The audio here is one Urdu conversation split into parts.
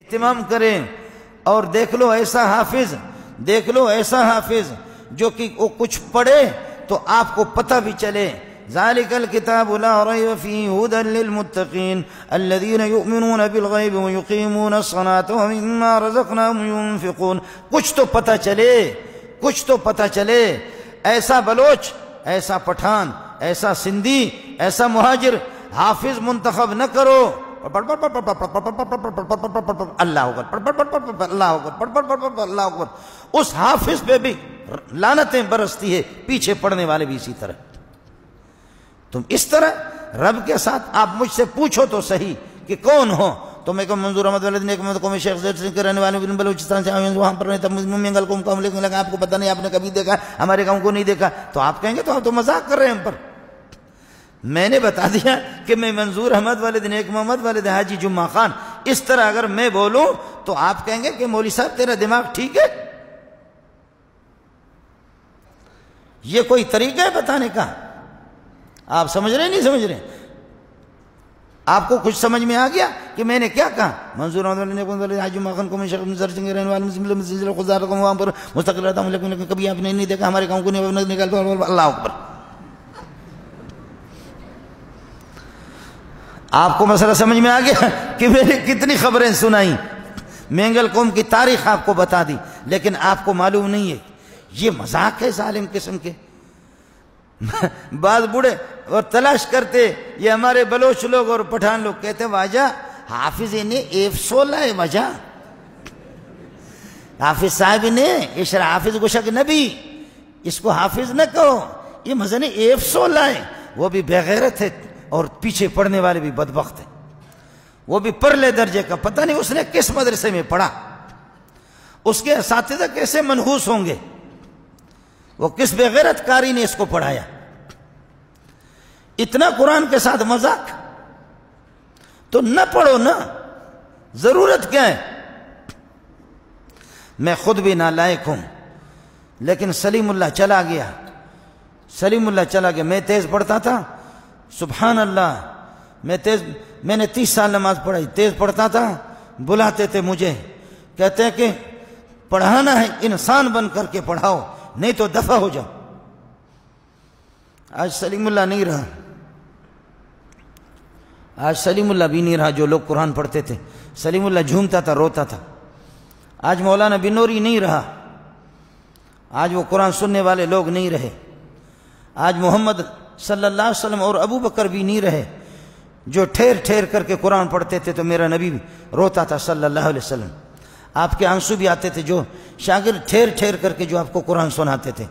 اہتمام کریں اور دیکھ لو ایسا حافظ جو کہ وہ کچھ پڑھے تو آپ کو پتہ بھی چلے. ذالک الکتاب لا ریب فیہ ھدی للمتقین الذین یؤمنون بالغیب ویقیمون الصلاۃ ومما رزقناہم ینفقون. کچھ تو پتہ چلے. ایسا بلوچ، ایسا پٹھان، ایسا سندھی، ایسا مہاجر حافظ منتخب نہ کرو. اللہ اکبر، اللہ اکبر. اس حافظ پہ بھی لعنتیں برستی ہے، پیچھے پڑنے والے بھی اسی طرح. تم اس طرح رب کے ساتھ آپ مجھ سے پوچھو تو صحیح کہ کون ہو. تو میں کہوں منظور احمد والد نیک محمد قومی شیخ زید سنگھ کے رہنے والے بلوچستان سے آئے ہیں، وہاں پر رہتا منگل قوم کا لکھنے لگا. آپ کو پتہ نہیں، آپ نے کبھی دیکھا ہمارے قوم کو نہیں دیکھا. تو آپ کہیں گے تو آپ تو مذاق کر رہے ہیں ہم پر. میں نے بتا دیا کہ میں منظور احمد والد نیک محمد والد حاجی جمعہ خان، اس طرح اگر میں بولوں تو آپ کہیں گے کہ مولوی صاحب تیرا دماغ ٹھیک ہے؟ یہ کوئی طریقہ ہے بتانے کا؟ آپ سمجھ رہے نہیں سمجھ رہے؟ آپ کو کچھ سمجھ میں آ گیا کہ میں نے کیا کہا؟ منظور احمد والد نیک محمد والد حاجی جمعہ خان کو میں شیخ منظر سنگھ رہنے والے خزار کو وہاں پر مستقل رہتا ہوں، لیکن کبھی آپ نے نہیں دیکھا ہمارے قوم کو نہیں نکالتا. اللہ اکبر. آپ کو مسئلہ سمجھ میں آ گیا کہ میں نے کتنی خبریں سنائیں، مینگل قوم کی تاریخ آپ کو بتا دی، لیکن آپ کو معلوم نہیں ہے. یہ مذاق ہے ظالم قسم کے. بعض بوڑھے اور تلاش کرتے، یہ ہمارے بلوچ لوگ اور پٹھان لوگ کہتے واجہ حافظ نے ایف16 ہے. وجہ حافظ صاحب نے اشرا حافظ گشک نبی، اس کو حافظ نہ کہو، یہ مزن ایف16 ہے. وہ بھی بغیرت ہے اور پیچھے پڑھنے والے بھی بدبخت ہیں. وہ بھی پرلے درجے کا، پتہ نہیں اس نے کس مدرسے میں پڑھا، اس کے اساتذہ کیسے منحوس ہوں گے، وہ کس بغیرت کاری نے اس کو پڑھایا. اتنا قرآن کے ساتھ مذاق تو نہ پڑھو نا، ضرورت کیا ہے؟ میں خود بھی نالائق ہوں، لیکن سلیم اللہ چلا گیا. میں تیز پڑھتا تھا، سبحان اللہ. میں نے 30 سال نماز پڑھائی، تیز پڑھتا تھا. بلاتے تھے مجھے، کہتے ہیں کہ پڑھانا ہے انسان بن کر کے پڑھاؤ، نہیں تو دفع ہو جاؤ. آج سلیم اللہ نہیں رہا، آج سلیم اللہ بھی نہیں رہا. جو لوگ قرآن پڑھتے تھے، سلیم اللہ جھومتا تھا، روتا تھا. آج مولانا بنوری نہیں رہا، آج وہ قرآن سننے والے لوگ نہیں رہے. آج محمد صلی اللہ علیہ وسلم اور ابو بکر بھی نہیں رہے، جو ٹھیر ٹھیر کر کے قرآن پڑھتے تھے. تو میرا نبی بھی روتا تھا صلی اللہ علیہ وسلم. آپ کے آنسو بھی آتے تھے، جو شاگرد ٹھیر ٹھیر کر کے جو آپ کو قرآن سناتے تھے.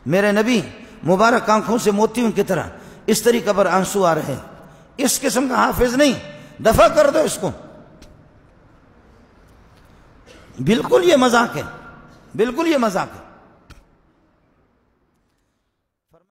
میرے نبی مبارک آنکھوں سے موتیوں کی طرح اس طریقے پر آنسو آ رہے. اس قسم کا حافظ نہیں، دفع کر دو اس کو. بالکل یہ مذاق ہے، بالکل یہ مذاق ہے.